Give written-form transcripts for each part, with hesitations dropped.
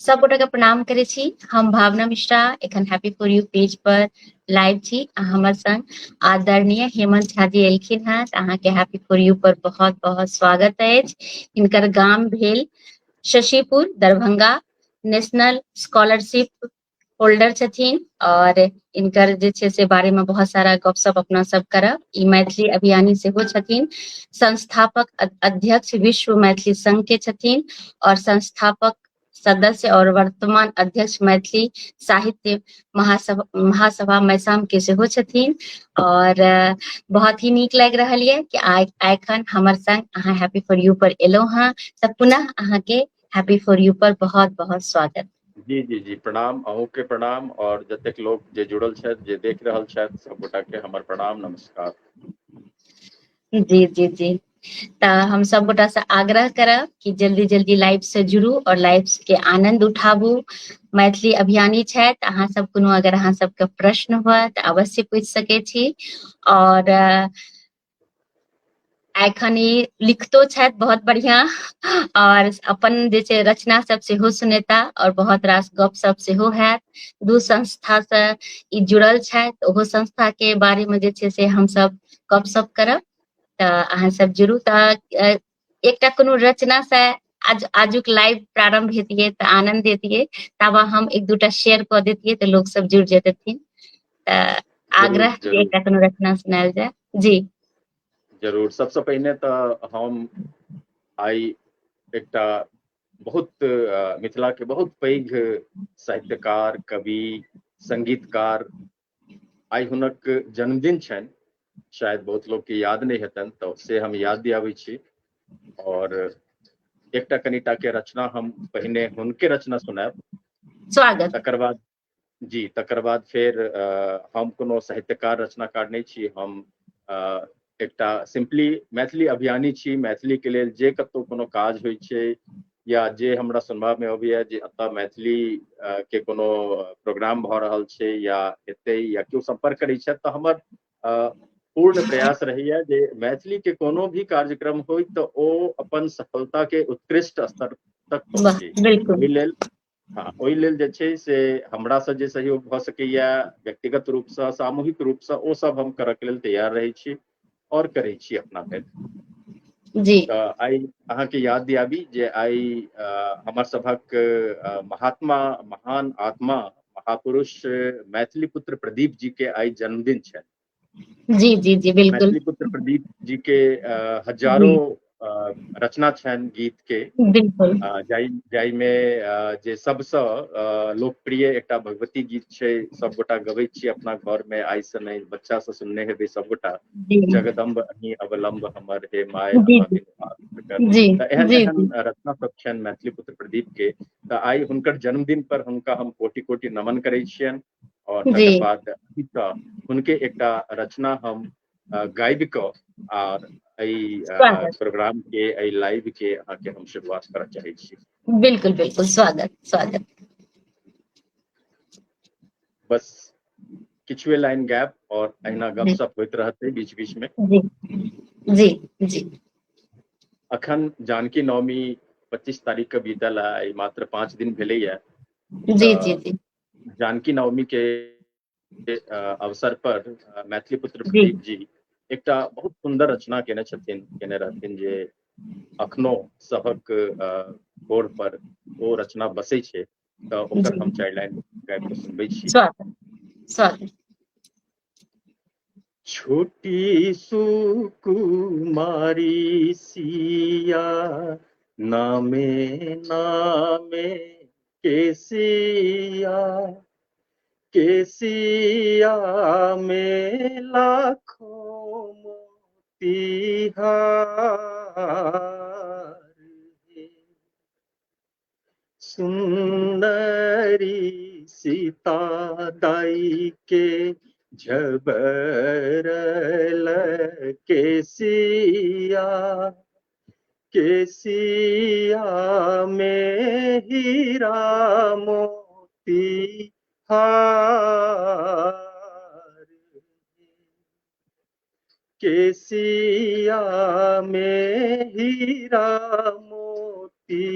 सब गोटा के प्रणाम करे छी। हम भावना मिश्रा एखन हैप्पी फॉर यू पेज पर लाइव छी। हमर संग आदरणीय हेमंत झा जी एलखिन हैं तऽ अहाँ के हैप्पी फॉर यू पर बहुत बहुत स्वागत अछि। इनकर गाम भेल Shashipur Darbhanga, national scholarship holder छथिन और इनकर जे छै से बारे में बहुत सारा गपशप अपना सब करब। ई मैथिली अभियानी सेहो छथिन, संस्थापक अध्यक्ष विश्व मैथिली संघ के छथिन और संस्थापक सदस्य और वर्तमान अध्यक्ष मैथिली साहित्य महासभा मैसाम के सेहो छथिन। और बहुत ही नीक लागि रहल ये कि आइ एखन हमर संग अहाँ हैप्पी फॉर यू पर एलहुं हैं, तऽ पुनः अहाँ के हैप्पी फॉर यू पर बहुत बहुत स्वागत। जी जी जी प्रणाम, अहूँ के प्रणाम और जतेक लोग जे जुड़ल छथि, जे देख रहल छथि, सब गोटा के हमर प्रणाम नमस्कार। जी जी जी तऽ हम सब गोटा से आग्रह करब कि जल्दी जल्दी लाइव से जुड़ू और लाइव के आनंद उठाबू। मैथिली अभियानी छथि, अहाँ सब कोनो अगर अहाँ सबके प्रश्न हुआ तऽ अवश्य पूछि सकै छी। और एखन ई लिखतो छथि बहुत बढ़िया और अपन जे छै रचना सब सेहो सुनेता और बहुत रास गप सब सेहो हैत। दू संस्था से ई जुड़ल छथि, ओहो संस्था के बारे में जे छै से हम सब गपशप करब। तऽ अहाँ सब जुड़ू। तऽ एकटा कोनो रचना से आजुक लाइव प्रारंभ हेतियै तऽ आनंद देतियै, तब हम एक दूटा शेयर कऽ देतियै तऽ लोग सब जुड़ जेतथिन। तऽ जरूर आग्रह कि जरूर एकटा कोनो रचना सुनायल जाय। जी जरूर। सबसे पहिने तऽ हम आइ एकटा बहुत मिथिला के बहुत पैघ साहित्यकार, कवि, संगीतकार, आइ हुनक जन्मदिन छनि। शायद बहुत लोग के याद नहीं हेतन, तो से हम याद दियाबै छी। और एकटा कनिटा के रचना हम पहिने हुनके रचना सुनायब, स्वागत। तकर बाद जी तकर बाद फेर हम कोनो साहित्यकार रचनाकार नहीं छी, हम एकटा सिंपली मैथिली अभियानी छी। मैथिली के लेल जे कतौ कोनो काज होइ छै या जे हमरा सुनबा में अबैया जे एतऽ मैथिली के कोनो प्रोग्राम भऽ रहल छै या एतै या केओ संपर्क करै छथि, तऽ हमर पूर्ण प्रयास रहैया जे मैथिली के कोनो भी कार्यक्रम होय तऽ ओ अपन सफलता के उत्कृष्ट स्तर तक वाह, पहुँचे। बिल्कुल। ओहि लेल ओहि लेल जे छै से हमरा से जे सहयोग भऽ सकैया व्यक्तिगत रूप से, सामूहिक रूप से, ओ सब हम करऽ के लेल तैयार रहै छी और करै छी अपना भरि। जी तऽ आइ अहाँके याद दियाबी जे आइ हमर सभक महात्मा, महान आत्मा, महापुरुष मैथिली पुत्र प्रदीप जी के आइ जन्मदिन छै। जी जी जी बिल्कुल। मैथिली पुत्र प्रदीप जी के जी हजारों रचना छनि गीत के, बिल्कुल। जाहि में जे सबसँ लोकप्रिय एकटा भगवती गीत छै, सब गोटा गबैत छी अपना घर में आइ से नहीं, बच्चा से सुनने हेबै सब गोटा, जी जगदम्ब अहीं अवलंब हमर हे माय जी अहाँ जी बिनु आस सकर। जी तऽ एहन जी एहन जी रचना सब छनि मैथिली पुत्र प्रदीप के। तऽ आइ हुनकर जन्मदिन पर हुनका हम कोटि कोटि नमन करै छियनि। और जी तकर बाद हुनके एकटा रचना हम गाबि कऽ आर एहि स्वागत। प्रोग्राम के, एहि लाइव के अहाँके हम शुरुआत करऽ चाहै छी। बिल्कुल बिल्कुल, स्वागत स्वागत। बस किछुए लाइन गायब और अहिना जी गपशप होइत रहतै बीच बीच में। जी जी जी अखन जानकी नवमी 25 तारीख के बीतल है, आई मात्र 5 दिन भेलैया। जी जी तऽ जी जानकी नवमी के अवसर पर मैथिली पुत्र जी प्रदीप जी एकटा बहुत सुंदर रचना केने रहथिन जे अखनो सभक गोड़ पर ओ रचना बसै छै। तऽ ओकर जी हम 4 लाइन गाबि कऽ सुनबै छी। स्वागत स्वागत। छोटी सुकुमारी सिया नामे नामे केसिया, केसिया में लाखों मोतीहार है। सुंदरी सीता दाई के झबरल केसिया, केसिया में हीरा मोती हार, केसिया में हीरा मोती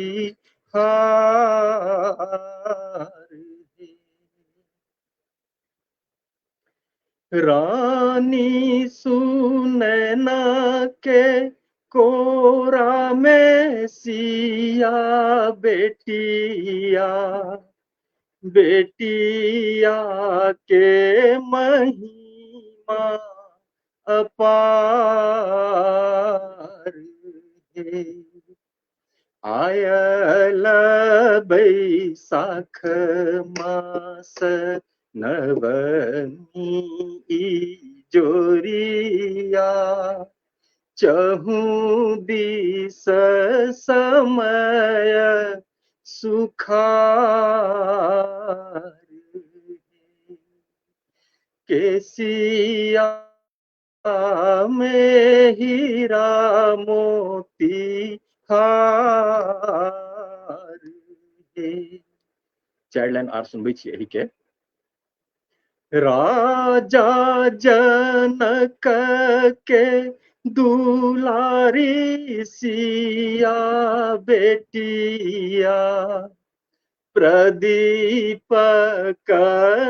हार, बेटिया बेटिया के महिमा अपार है। आयल बैसाख मास नवमी जोरिया चहु दिस समय सुखार केसिया में हीरा मोती हार चाइल्ड लाइन आर सुनबै छी एही के। राजा जनक के दुलारी सिया बेटिया प्रदीप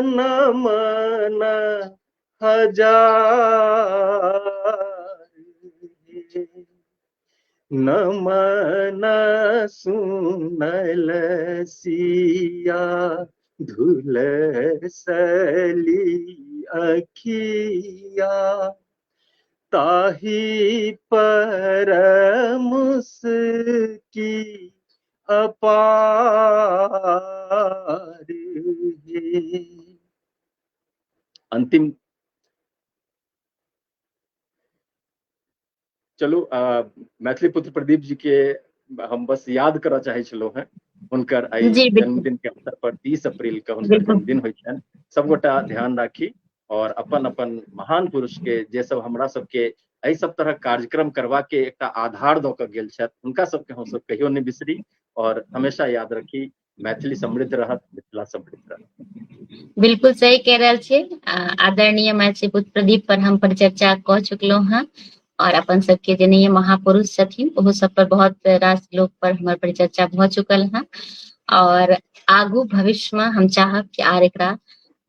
नमन हजार नमन सुनल सिया धुल सली अखिया ताही पर मुस्की अपार है। अंतिम चलो मैथिली पुत्र प्रदीप जी के हम बस याद करऽ चाहे छलहुँ हैं। हुनकर आई जी बिल्कुल जन्मदिन के अवसर पर 30 अप्रैल के हुनकर बिल्कुल जन्मदिन होइ छनि। सब गोटा ध्यान राखी और अपन अपन महान पुरुष के जे सब हमरा सबके एहि सब तरह कार्यक्रम करवा के एकटा आधार दऽ कऽ गेल छथि, हुनका सबके हम सब कहियो नहि बिसरी और हमेशा याद रखी। मैथिली समृद्ध रहत, मिथिला समृद्ध रहत। बिल्कुल सही कह रहल छी। आदरणीय मैथिली पुत्र प्रदीप पर हम परिचर्चा कऽ चुकलहुँ हैं और अपन सबके जनेय महापुरुष छथिन ओहो सब पर बहुत रास लोक पर हमर परिचर्चा भऽ चुकल हैं और आगू भविष्य में हम चाहब कि आर एकरा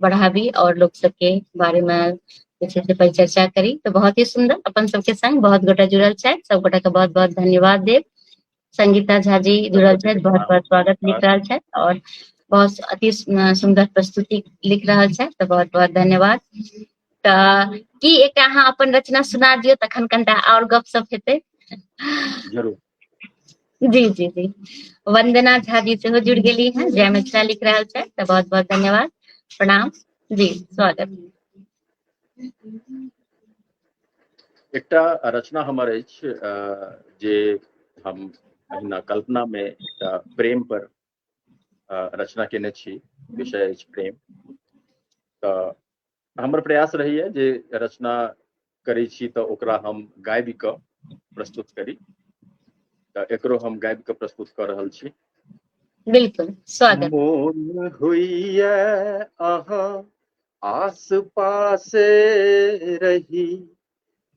बढ़ाबी और लोक सबके बारे में जे छै से परिचर्चा करी। तो बहुत ही सुंदर अपन सबके संग बहुत गोटा जुड़ल छथि, सब गोटा के बहुत बहुत धन्यवाद देव। संगीता झा जी जुड़ल छथि, बहुत बहुत स्वागत लिख रहल छथि और बहुत अति सुंदर प्रस्तुति लिख रहल छथि, तो बहुत बहुत धन्यवाद। तऽ की एकटा अहाँ अपन रचना सुना दियौ, तखन कनिटा और गपशप हेतै। जरूर। जी जी जी वंदना झा जी सेहो जुड़ गेली हैं, जय मिथिला लिख रहल छथि, तो बहुत बहुत धन्यवाद, प्रणाम जी, स्वागत। एकटा रचना हमर अछि जे हम अहिना कल्पना में एकटा प्रेम पर रचना केने छी, विषय अछि प्रेम। तऽ हमर प्रयास रहैया जे रचना करै छी तऽ ओकरा हम गाबि कऽ प्रस्तुत करी, तऽ एकरो हम गाबि कऽ प्रस्तुत कऽ रहल छी। बिल्कुल स्वागत। मोन होइया अहाँ आस पासे रही,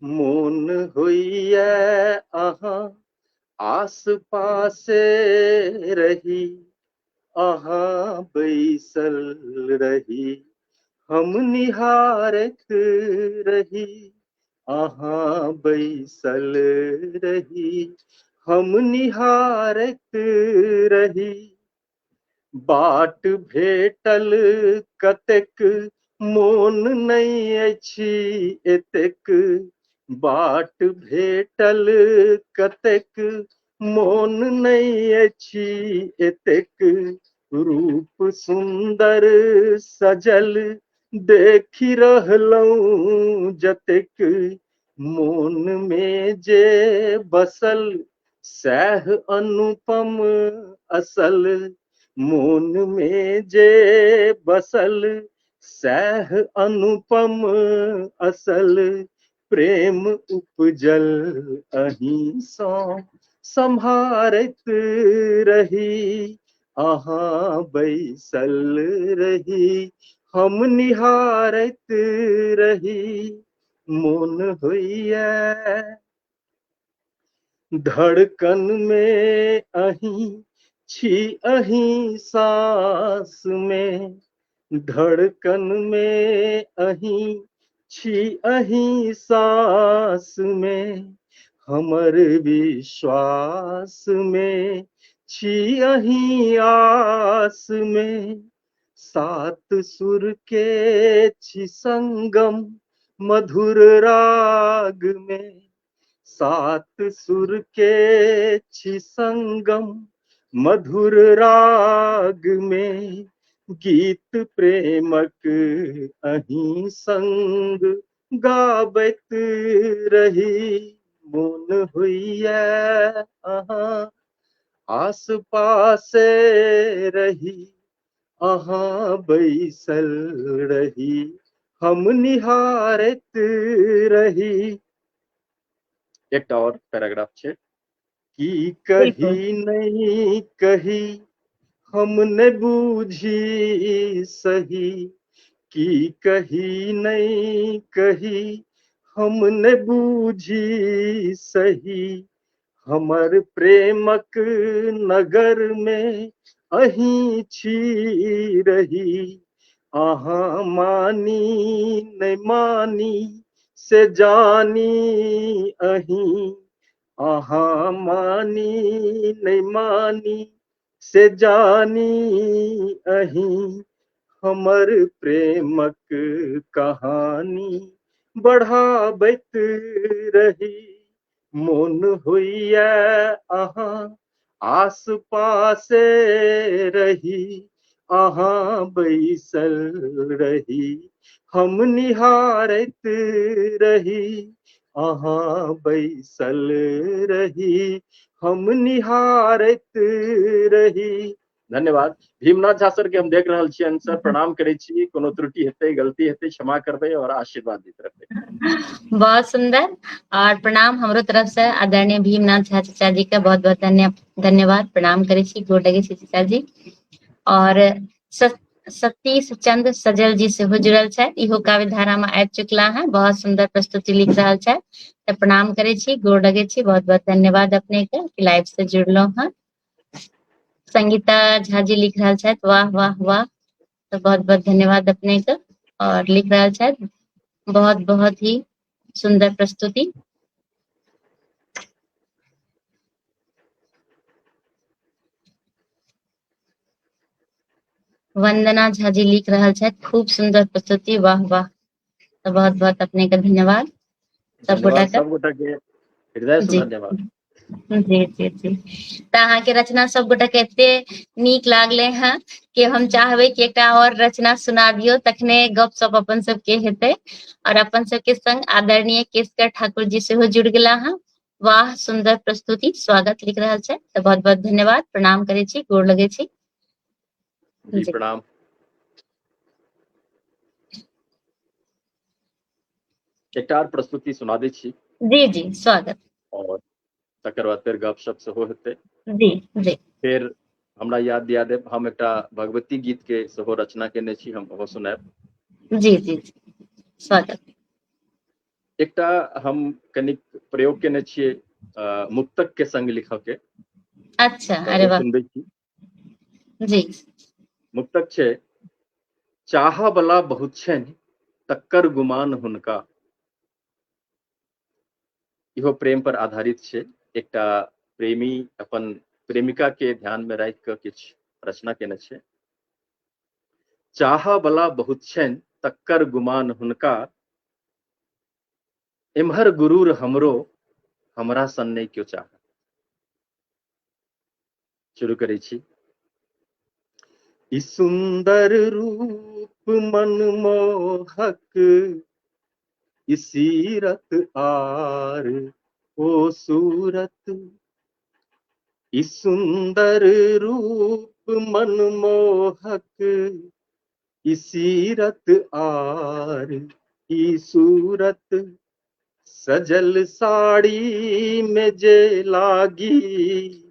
मोन होइया अहाँ आस पासे रही, अहाँ बैसल रही हम निहारत रही, अहाँ बैसल रही हम निहारत रही। बाट भेटल कतेक मोन नहि अछि एतेक, बाट भेटल कतेक मोन नहि अछि एतेक, रूप सुन्दर सजल देखि रहलहुँ जतेक, मोन में जे बसल सैह अनुपम असल, मोन में जे बसल सैह अनुपम असल, प्रेम उपजल अहीं सँ सम्हारैत रही, अहाँ बैसल रही हम निहारैत रही। मोन होइया धड़कन में अहीं छी अहीं सांस में, धड़कन में अहीं छी अहीं सांस में, हमर विश्वास में छी अहीं आस में, सात सुर के छी संगम मधुर राग में, सात सुर के छी संगम मधुर राग में, गीत प्रेमक अहीं संग गाबैत रही, मोन होइया अहाँ आस पासे रही, अहाँ बैसल रही, हम निहारत रही। एकटा और पैराग्राफ छै कि बिल्कुल। कही नहीं कही हमने बूझी सही, कि कही नहीं कही हमने बूझी सही, हमर प्रेमक नगर में अहीं छी रही, अहाँ मानी नहीं मानी से जानी अहीं, अहाँ मानी नहीं मानी से जानी अहीं, हमर प्रेमक कहानी बढ़ाबैत रही, मोन होइया अहाँ आस पासे रही, अहाँ बैसल रही, हम निहारत रही, अहाँ बैसल रही, हम निहारत रही। धन्यवाद। भीमनाथ झा सर के हम देख रहल छियनि सर, प्रणाम करै छी, कोनो त्रुटि हेतै गलती हेतै क्षमा करबै और आशीर्वाद दैत रहबै। बहुत सुंदर, और प्रणाम हमरो तरफ से आदरणीय भीमनाथ झा चाचा जी के बहुत बहुत धन्यवाद, प्रणाम करे छी, गोर लगे छी चाचा जी। और सतीश चंद्र सजल जी सेहो जुड़ल छै, इहो काव्य धारा में आबि चुकला है, बहुत सुंदर प्रस्तुति लिख रहल छै, तो प्रणाम करे छी, गोर लगे छी, बहुत बहुत धन्यवाद अपने के लाइव से जुड़लो हैं। संगीता झा जी लिख रहल छै, वाह वाह वाह, तो बहुत बहुत धन्यवाद अपने के, और लिख रहल छै बहुत बहुत ही सुंदर प्रस्तुति। वंदना झा जी लिख रहल छै, खूब सुंदर प्रस्तुति, वाह वाह, तो बहुत बहुत अपने के धन्यवाद सब गोटा के हृदय से जी धन्यवाद। जी जी जी, तो अहाँ के रचना सब गोटा के एते नीक लागले हैं कि हम चाहबे कि एकटा और रचना सुना दियो, तखने गप सप अपन सबके हेतै, और अपन सबके संग आदरणीय केशकर ठाकुर जी सेहो जुड़ गेला हैं, वाह सुंदर प्रस्तुति, स्वागत लिख रहल छै, तो बहुत बहुत धन्यवाद, प्रणाम करे छी, गोर लगे छी। जी प्रणाम। एकटा और प्रस्तुति सुना दै छी। जी जी स्वागत। और तकर बाद फेर गपशप सेहो हेतै। जी जी। फेर हमरा याद दिया देब, हम एकटा भगवती गीत के सेहो रचना केने छी, हम ओहो सुनाएब। जी जी स्वागत। एकटा हम कनिक प्रयोग केने छियै मुक्तक के संग लिखऽ के। अच्छा, अरे वाह। सुनबै छी। जी। मुक्तक छै, चाहऽ बला बहुत छनि तक्कर गुमान हुनका। इहो प्रेम पर आधारित छै, एकटा प्रेमी अपन प्रेमिका के ध्यान में राखि कऽ किछु रचना केने छै। चाहऽ बला बहुत छनि तक्कर गुमान हुनका, एम्हर गुरूर हमरो हमरा सन नहि क्यों चाह। शुरू करै छी। ई सुंदर रूप मनमोहक, ई सीरत आर ओ सूरत, ई सुंदर रूप मनमोहक, ई सीरत आर ई सूरत, सजल साड़ी में जे लागी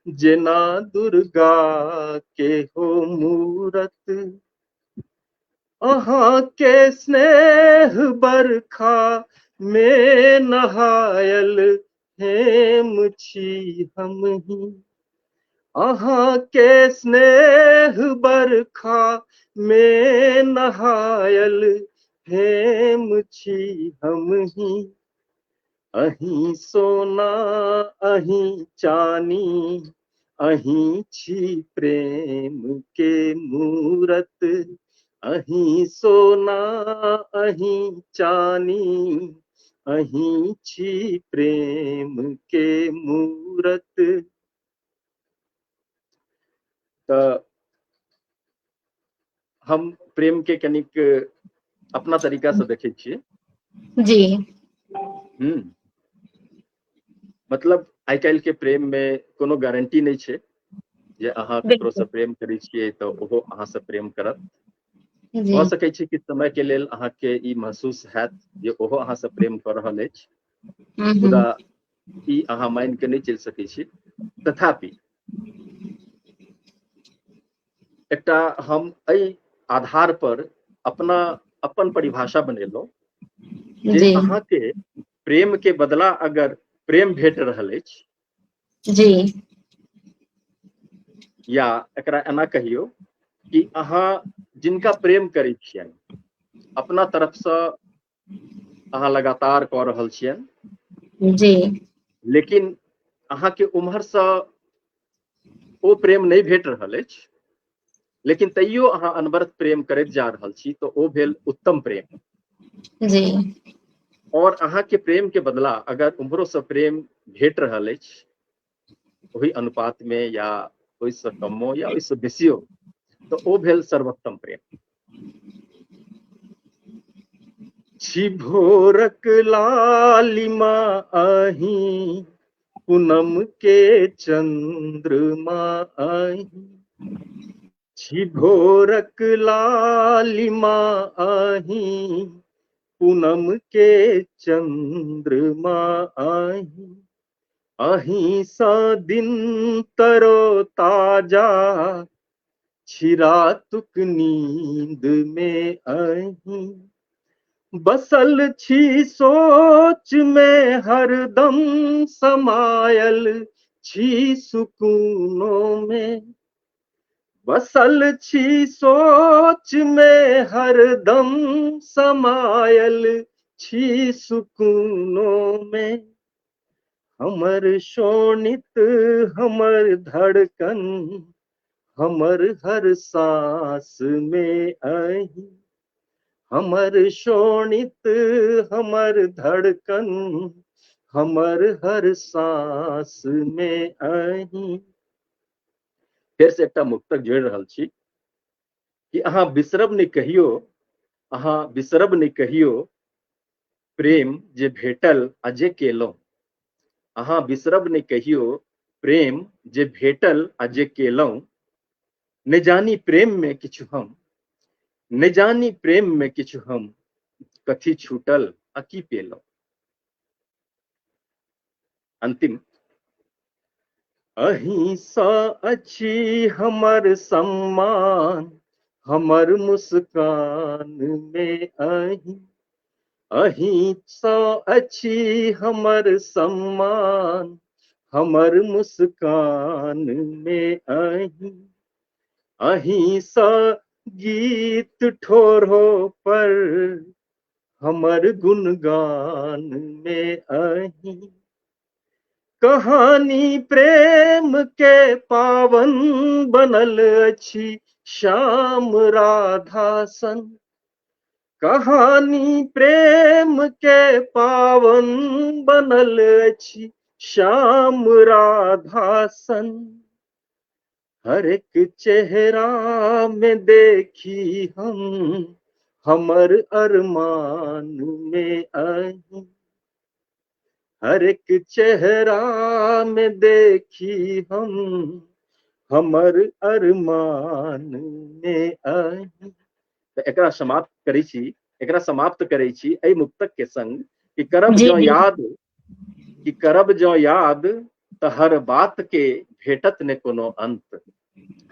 जेना दुर्गा के हो मूरत, अहाँ के स्नेह बरखा में नहायल हेम छी हमही, अहाँ के स्नेह बरखा में नहायल हेम छी हमही, अहीं सोना अहीं चानी अहीं छी प्रेम के मूरत, अहीं सोना अहीं चानी, अहीं छी प्रेम के मूरत। तो हम प्रेम के कनिक अपना तरीका से देखे छिए। जी मतलब आइ काल्हि के प्रेम में कोनो गारंटी नहीं छै जे अहाँ ककरो से बिल्कुल प्रेम करै छियै तो ओहो अहाँ से प्रेम करत। जी भ सकै छै कि समय के लेल अहाँ के ई महसूस हैत जे ओहो अहाँ से प्रेम कर रहल अछि, मुदा ई अहाँ मान के नहीं चल सकै छी। तथापि एकटा हम एहि आधार पर अपना अपन परिभाषा बनेलहुँ जे जी अहाँ के प्रेम के बदला अगर प्रेम भेट रहल अछि, जी या एकरा एना कहियो कि अहाँ जिनका प्रेम करै छियनि अपना तरफ से अहाँ लगातार कऽ रहल छियनि, जी लेकिन अहाँ के उम्हर से ओ प्रेम नहीं भेट रहल अछि, लेकिन तैयो अहाँ अनवरत प्रेम करैत जा रहल छी, तो ओ भेल उत्तम प्रेम। जी और अहाँ के प्रेम के बदला अगर उम्हरो से प्रेम भेट रहल अछि, वही अनुपात में या ओहिसँ कमो या ओहिसँ बेसियो, तो ओ भेल सर्वोत्तम प्रेम। छी भोरक लालिमा अहीं, पूनम के चंद्रमा अहीं, छी भोरक लालिमा अहीं, पूनम के चंद्रमा अहीं, अहीं सा दिन तरो ताजा, छी रातुक नींद में अहीं, बसल छी सोच में हरदम समायल, छी सुकूनों में, बसल छी सोच में हरदम समायल, छी सुकूनों में, हमर शोणित हमर धड़कन, हमर हर सांस में अहीं, हमर शोणित हमर धड़कन, हमर हर सांस में अहीं। फिर से एकटा मुक्तक जोड़ि रहल छी कि अहाँ बिसरब नहीं कहियो, अहाँ बिसरब नहीं कहियो, प्रेम जे भेटल आ जे केलहुँ, अहाँ बिसरब नहीं कहियो, प्रेम जे भेटल आ जे केलहुँ, नहि जानी प्रेम में किछु हम, नहि जानी प्रेम में किछु हम, कथी छूटल आ की पेलहुँ। अंतिम, अहीं सा अछि हमर सम्मान, हमर मुस्कान में अहीं, अहीं सा अछि हमर सम्मान, हमर मुस्कान में अहीं, अहीं सा गीत ठोरो पर, हमर गुणगान में अहीं, कहानी प्रेम के पावन बनल अछि श्याम राधा सन, कहानी प्रेम के पावन बनल अछि श्याम राधा सन, हर एक चेहरा में देखी हम, हमर अरमान में अहीं, हर एक चेहरा में देखी हम, हमर अरमान में अहीं। तो एकरा समाप्त करै छी, एकरा समाप्त करै छी एहि मुक्तक के संग कि करब जी जो याद, कि करब जो याद, त हर बात के भेटत ने कोनो अंत,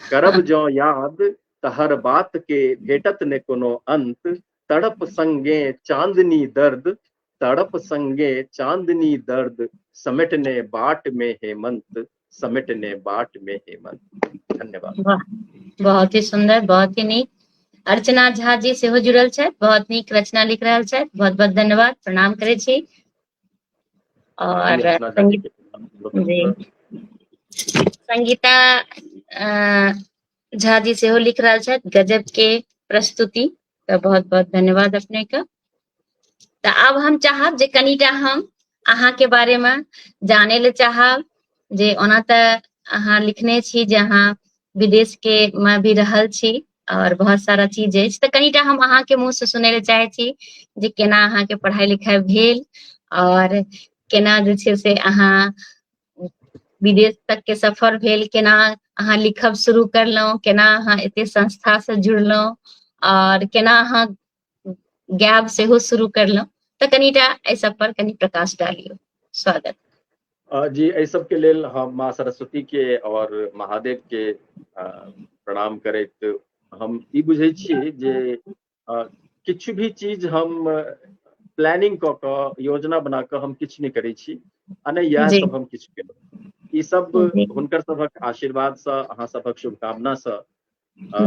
करब जो याद त हर बात के भेटत ने कोनो अंत, तड़प संगे चांदनी दर्द, तड़प संगे चांदनी दर्द, समेटने बाट में हेमंत, समेटने बाट में हेमंत। धन्यवाद। वाह, बहुत ही सुंदर, बहुत ही नीक। अर्चना झा जी सेहो जुड़ल छथि, बहुत नीक रचना लिख रहल छथि, बहुत बहुत धन्यवाद, प्रणाम करै छी। हम और अर्चना झा जी संगीत के प्रणाम। जी संगीता झा जी सेहो लिख रहल छथि गजब के प्रस्तुति। तऽ बहुत बहुत धन्यवाद अपने के। तऽ आब हम चाहब जे कनिटा हम अहाँके बारेमे जानै ले चाहब जे ओना तऽ अहाँ लिखने छी जे अहाँ विदेश के में भी रहल छी और बहुत सारा चीज अछि। तऽ कनिटा हम अहाँके मुँह से सुनै ले चाहै छी जे केना अहाँके पढ़ाई लिखाई भेल और केना जे छै से अहाँ विदेश तक के सफर भेल, केना अहाँ लिखब शुरू करलहुँ, केना अहाँ एते संस्था से जुड़लहुँ और केना अहाँ गायब सेहो शुरू करलहुँ। तऽ कनिटा एहि सब पर कनि प्रकाश डालियौ। स्वागत। जी, एहि सबके लेल हम माँ सरस्वती के और महादेव के प्रणाम करैत हम ई बुझै छी जे किछु भी चीज हम प्लानिंग कऽ कऽ योजना बना कऽ हम किछु नहि करै छी आ नहि इएह जी सब हम किछु केलहुँ। ई सब जी हुनकर सभक आशीर्वादसँ, अहाँ सभक शुभकामनासँ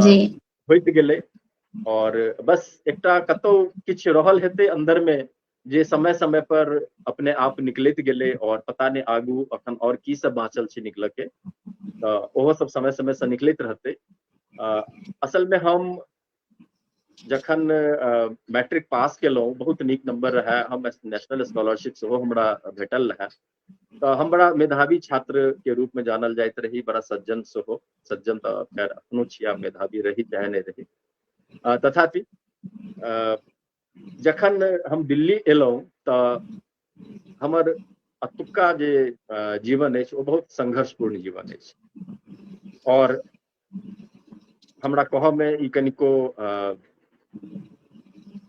जी होइत गेलै। और बस एकटा कतौ किछु रहल हेतै अंदर में जे समय समय पर अपने आप निकलैत गेलै और पता नहीं आगू अखन और की सब बाँचल छै निकलऽ के, तऽ ओहो सब समय समय से निकलैत रहतै। असल में हम जखन मैट्रिक पास केलहुँ, बहुत नीक नंबर रहे, हम नेशनल स्कॉलरशिप सेहो हमरा भेटल रहे। तऽ हम बड़ा मेधावी छात्र के रूप में जानल जाइत रही, बड़ा सज्जन सेहो। सज्जन तऽ खैर अखनो छी, आ मेधावी रही चाहे नहीं रही। तथापि जखन हम दिल्ली एलहुँ तऽ हमर अतुक्का जे जीवन अछि ओ बहुत संघर्षपूर्ण जीवन अछि। और हमरा कहऽ में ई कनिको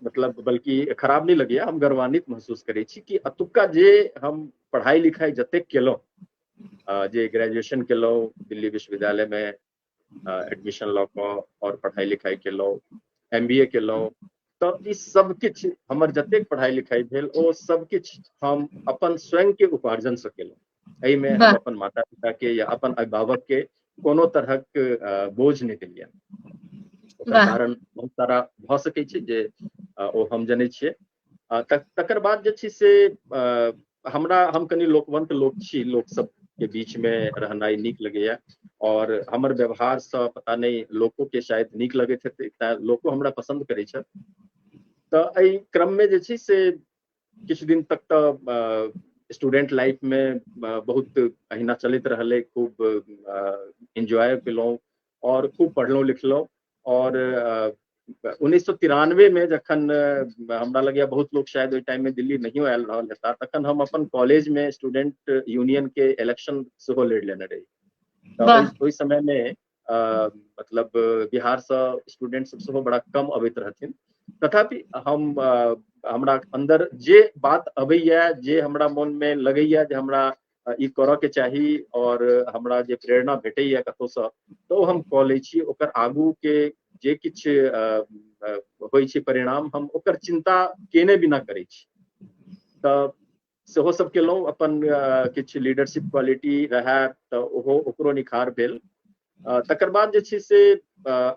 मतलब बल्कि खराब नहीं लगैया, हम गर्वान्वित महसूस करै छी कि अतुक्का जे हम पढ़ाई लिखाई जतेक केलहुँ, जे ग्रेजुएशन केलहुँ दिल्ली विश्वविद्यालय में एडमिशन लऽ कऽ और पढ़ाई लिखाई केलहुँ, MBA केलहुँ, तऽ ई सब किछु हमर जतेक पढ़ाई लिखाई भेल ओ सब किछु हम अपन स्वयं के उपार्जन से केलहुँ। एहि में हम वाह अपन माता पिता के या अपन अभिभावक के कोनो तरहक बोझ नहीं देलियनि। ओकर वाह कारण बहुत सारा भऽ सकै छै जे ओ हम जनै छियै। तकर बाद जे छै से हम कनि लोकवंत लोक छी, लोक सब के बीच में रहनाइ नीक लगैया और हमर व्यवहार से पता नहीं लोको के शायद नीक लगैत हेतै, तें लोको हमरा पसंद करै छथि। तऽ एहि क्रम में जे छै से किछु दिन तक तऽ स्टूडेंट लाइफ में बहुत अहिना चलैत रहलै, खूब एंजॉय केलहुँ और खूब पढ़लहुँ लिखलहुँ। और 1993 में जखन हमरा लगैया बहुत लोग शायद ओहि टाइम में दिल्ली नहियो आयल रहल हेता, तखन हम अपन कॉलेज में स्टूडेंट यूनियन के इलेक्शन सेहो लड़ि लेने रही। वाह तऽ ओहि समय में मतलब बिहार से स्टूडेंट सब सेहो बड़ा कम अबैत रहथिन। तथापि हम हमरा अंदर जे बात अबैया, जे हमरा मन में लगैया जे हमरा ई करऽ के चाही और हमरा जे प्रेरणा भेटैया कतौसँ, तऽ ओ हम कऽ लै छी। ओकर आगू के जे किछु होइ छै परिणाम, हम ओकर चिंता केने बिना करै छी। तऽ सेहो सब केलहुँ, अपन किछु लीडरशिप क्वालिटी रहै तऽ ओकरो निखार भेल। तकर बाद जे छै से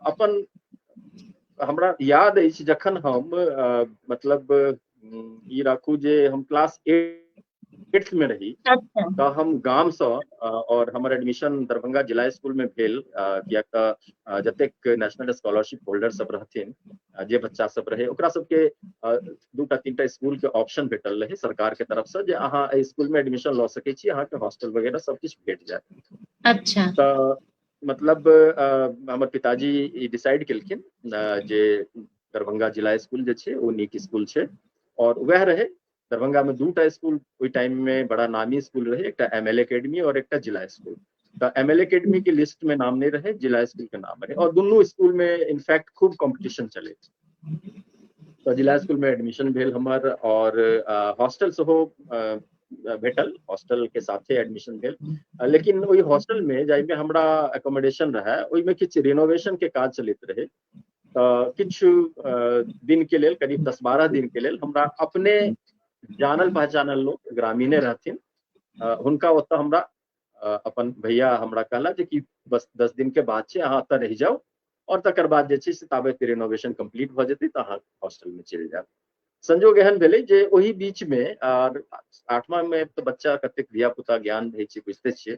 अपन हमरा याद अछि जखन हम मतलब ई राखू जे हम क्लास 8th में रही, अच्छा तऽ हम गाम से और हमर एडमिशन दरभंगा जिला स्कूल में भेल, कियाक तऽ जतेक नेशनल स्कॉलरशिप होल्डर सब रहथिन, जे बच्चा सब रहे ओकरा सबके 2टा 3टा स्कूल के ऑप्शन भेटल रहे सरकार के तरफ से, जे अहाँ एहि स्कूल में एडमिशन लऽ सकै छी, अहाँ के हॉस्टल वगैरह सब किछु भेट जायत। अच्छा तऽ मतलब हमर पिताजी ई डिसाइड केलखिन जे दरभंगा जिला स्कूल जे छै ओ नीक स्कूल छै। और वह रहे दरभंगा में 2टा स्कूल ओहि टाइम में बड़ा नामी स्कूल रहे, एकटा ML एकेडमी और एकटा जिला स्कूल। तो ML एकेडमी के लिस्ट में नाम नहीं रहे, जिला स्कूल के नाम रहे, और दोनों स्कूल में इनफैक्ट खूब कंपटीशन चले। तो जिला स्कूल में एडमिशन भेल हमर, और हॉस्टल सेहो भेटल, हॉस्टल के साथे एडमिशन भेल। लेकिन ओहि हॉस्टल में जाइमे हमरा एकोमोडेशन रहे, ओहिमे किछु रिनोवेशन के काज चलैत रहे। किछु दिन के लेल, करीब 10-12 दिन के लेल, हमरा अपने जानल पहचानल लोग ग्रामीणे रहथिन, हुनका ओतऽ हमरा अपन भैया हमरा कहला जे कि बस 10 दिन के बाद छै, अहाँ एतऽ रहि जाउ, और तकर बाद जे छै से ताबे रिनोवेशन कंप्लीट भऽ जेतै तऽ अहाँ हॉस्टल में चलि जायब। संजोग एहन भेलै जे ओहि बीच में 8वां में तऽ बच्चा कतेक धिया पुता ज्ञान रहै छै बुझिते छियै,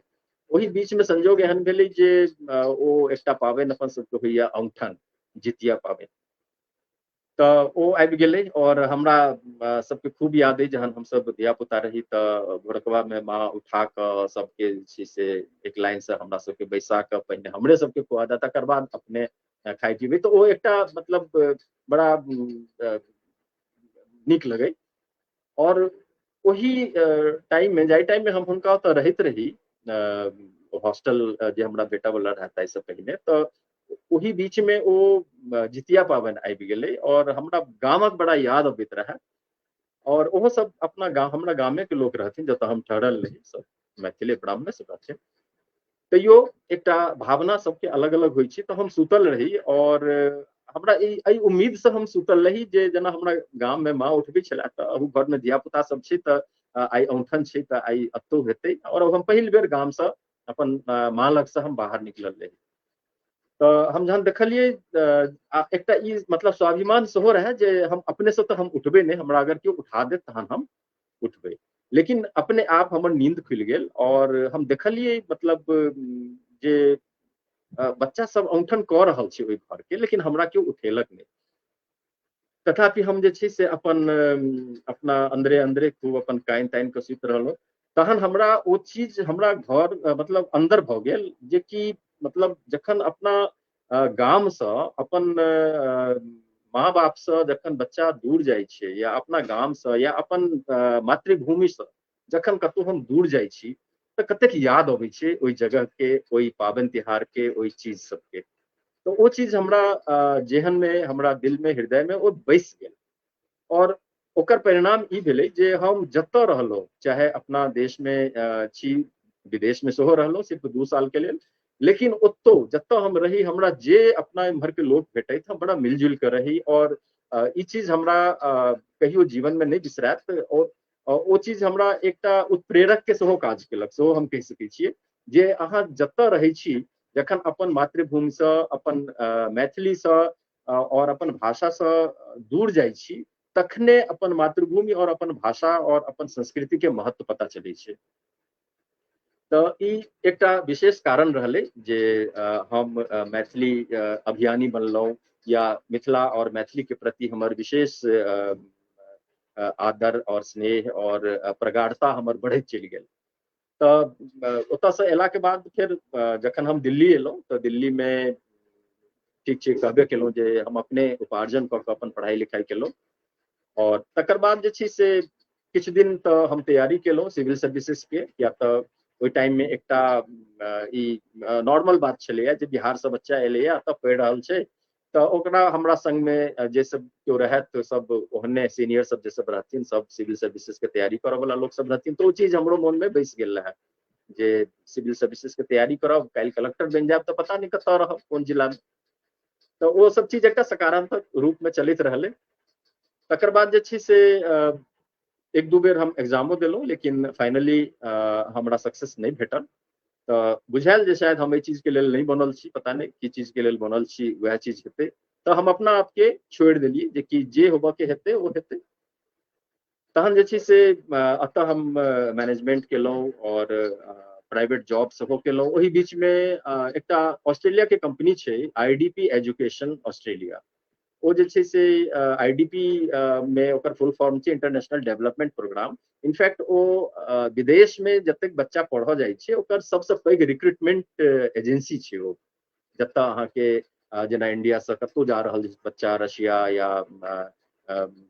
ओही बीच में संजोग एहन भेलै जे ओ एकटा पाबनि अपन सबके होइया औंठन, जितिया पाबनि। तऽ ओ आबि गेलै और हमरा सबके खूब याद अइ जहन हमसब धियापुता रही तऽ भोरकबामे माँ उठा कऽ सबके जे छै से एक लाइन से हमरा सबके बैसा कऽ पहिने हमरे सबके खुआ दै, तकर बाद अपने खाइ पीबै। तऽ ओ एकटा मतलब बड़ा नीक लगै। और ओही टाइम में जाहि टाइम में हम हुनका ओतऽ रहैत रही हॉस्टल जे हमरा बेटा वाला रहता ताहिसँ पहिने, तऽ ओही बीच में ओ जितिया पाबनि आबि गेलै और हमरा गामक बड़ा याद अबैत रहए। और ओहो सब अपना गाँव, हमरा गामे के लोक रहथिन जतऽ हम ठहरल रही, सब मैथिले ब्राह्मणे सब रहथिन। तैयो एकटा भावना सबके अलग अलग होइ छै। तऽ हम सुतल रही और हमरा एहि उम्मीद से हम सुतल रही जे जेना हमरा गाम में माँ उठबै छलै तऽ अहू घर में धिया पुता सब छै तऽ आइ औंठन छै तऽ आइ अतौ हेतै। और हम पहिल बेर गाम से अपन माँ लग से हम बाहर निकलल रही। तऽ हम जहन देखलियै एकटा ई मतलब स्वाभिमान सेहो रहै जे हम अपने से तऽ हम उठबै नहि, हमरा अगर केओ उठा देत तहन हम उठबै। लेकिन अपने आप हमर नींद खुलि गेल और हम देखलियै मतलब जे बच्चा सब औंठन कऽ रहल छै ओहि घर के, लेकिन हमरा केओ उठेलक नहि। तथापि हम जे छै से अपन अपना अंदरे अंदरे खूब अपन कानि तानि कऽ सुति रहलहुँ। तहन हमरा ओ चीज हमरा घर मतलब अन्दर भऽ गेल जे कि मतलब जखन अपना गामसँ अपन माँ बापसँ जखन बच्चा दूर जाइ छै या अपना गामसँ या अपन मातृभूमिसँ जखन कतहु हम दूर जाइ छी तऽ कतेक याद अबै छै ओहि जगह के, ओहि पाबनि तिहार के, ओहि चीज सबके। तो वो चीज हमरा जेहन में हमरा दिल में हृदय में वो बैस गेल। और ओकर परिणाम ई भेलै जे हम जतऽ रहलहुँ, चाहे अपना देश में छी, विदेश में सेहो रहलहुँ सिर्फ 2 साल के लेल, लेकिन ओतौ जतऽ हम रही हमरा जे अपना इम्हर के लोक भेटैत हम बड़ा मिलजुल के रही। और ई चीज हमरा कहियो जीवन में नहीं बिसरायत। और ओ चीज हमरा एकटा उत्प्रेरक के सेहो काज केलक, सेहो हम कहि सकै छियै जे अहाँ जतऽ रहै छी, जखन अपन मातृभूमिसँ, अपन मैथिलीसँ और अपन भाषासँ दूर जाइ छी, तखने अपन मातृभूमि और अपन भाषा और अपन संस्कृति के महत्व पता चलै छै। तऽ ई एकटा विशेष कारण रहलै जे हम मैथिली अभियानी बनलहुँ या मिथिला और मैथिली के प्रति हमर विशेष आदर और स्नेह और प्रगाढ़ता हमर बढ़ैत चलि गेल। तऽ ओतयसँ अयलाके बाद फेर जखन हम दिल्ली एलहुँ तऽ दिल्लीमे ठीक छै कहबे केलहुँ जे हम अपने उपार्जन कऽ कऽ अपन पढ़ाई लिखाई केलहुँ। और तकर बाद जे छै से किछु दिन तऽ हम तैयारी केलहुँ सिविल सर्विसेज के, या तऽ ओहि टाइम में एकटा ई नॉर्मल बात छलैया जे बिहारसँ बच्चा एलैया एतऽ पढ़ि रहल छै तऽ ओकरा हमरा संग में जे सब केओ रहत सब ओहने सीनियर सब जे सब रहथिन सब सिविल सर्विसेज के तैयारी करऽ वाला लोक सब रहथिन। तो ओ चीज हमरो मन में बैस गेल रहे जे सिविल सर्विसेज के तैयारी करब, काल्हि कलेक्टर बनि जायब तऽ पता नहीं कतऽ रहब, कोन जिला में। तो वो सब चीज एकटा सकारात्मक रूप में चलैत रहलै। तकर बाद जे छै से एक दू बेर हम एग्जामो देलहुँ लेकिन फाइनली हमरा सक्सेस नहीं भेटल। तऽ बुझायल जे शायद हम एहि चीज के लेल नहीं बनल छी, पता नहीं की चीज के लेल बनल छी वएह चीज हेतै। तऽ हम अपना आपके छोड़ि देलियै जे कि जे होबऽ के हेतै ओ हेतै। तहन जे छै से एतऽ हम मैनेजमेंट केलहुँ और प्राइवेट जॉब सेहो केलहुँ। ओहि बीच में एकटा ऑस्ट्रेलिया के कंपनी छै आईडीपी एजुकेशन ऑस्ट्रेलिया, ओ जे छै से आईडीपी में ओकर फुल फॉर्म छै इंटरनेशनल डेवलपमेंट प्रोग्राम। इनफैक्ट ओ विदेश में जतेक बच्चा पढ़ऽ जाइ छै ओकर सबसँ पैघ रिक्रूटमेंट एजेंसी छै ओ, जतऽ अहाँके जेना इंडियासँ कतहु जा रहल बच्चा रशिया या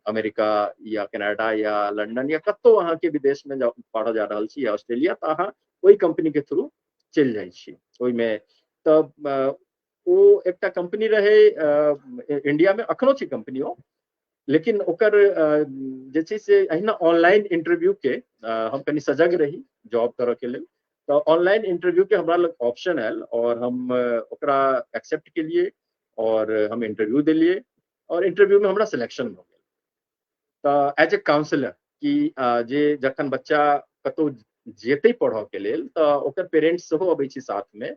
अमेरिका या कनाडा या लंदन या कतहु अहाँके विदेश में पढ़ऽ जा रहल छी या ऑस्ट्रेलिया, तऽ अहाँ ओहि कंपनी के थ्रू चलि जाइ छी ओहिमे। तऽ ओ एकटा कंपनी रहे इंडिया में, अखनो छै कंपनी ओ, लेकिन ओकर जे छै से अहिना ऑनलाइन इंटरव्यू के हम कनि सजग रही जॉब करऽ के लेल। तऽ ऑनलाइन इंटरव्यू के हमरा लग ऑप्शन आयल और हम ओकरा एक्सेप्ट केलिए और हम इंटरव्यू देलिए और इंटरव्यू में हमरा सिलेक्शन भऽ गेल। तऽ एज ए काउंसलर कि जे जखन बच्चा कतहु जेतै पढ़ऽ के लेल तऽ ओकर पेरेंट्स सेहो अबै छै साथ में,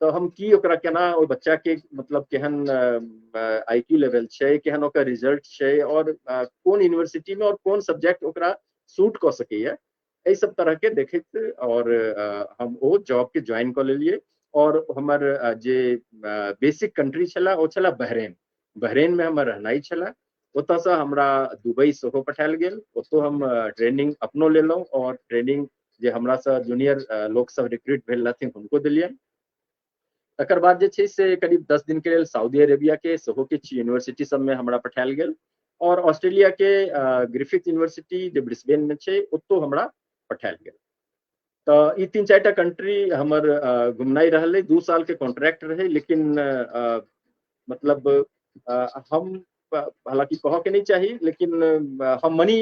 तऽ हम की ओकरा केना ओहि बच्चा के मतलब केहन आईक्यू लेवल छै, केहन ओकर रिजल्ट छै और कोन यूनिवर्सिटी में और कोन सब्जेक्ट ओकरा सूट कऽ सकैया, एहि सब तरह के देखैत और हम ओ जॉब के ज्वाइन कर लेलिए। और हमर जे बेसिक कंट्री छला ओ छला बहरेन। बहरेन में हमर रहनाइ छला। ओतऽ से हमरा दुबई सेहो पठायल गेल। ओतौ हम ट्रेनिंग अपनो लेलहुँ और ट्रेनिंग जे हमरा से जूनियर लोक सब रिक्रूट भेल रहथिन हुनको देलियनि। तकर बाद जे छै से करीब 10 दिन के लेल सऊदी अरेबिया के सेहो किछु यूनिवर्सिटी सब में हमरा पठायल गेल। और ऑस्ट्रेलिया के ग्रिफिथ यूनिवर्सिटी जे ब्रिस्बेन में छै ओतौ हमरा पठायल गेल। तो ई 3-4 टा कंट्री हमर घुमनाइ रहलै। 2 साल के कॉन्ट्रैक्ट रहे, लेकिन मतलब हम हालांकि कह के नहीं चाही, लेकिन हम मनी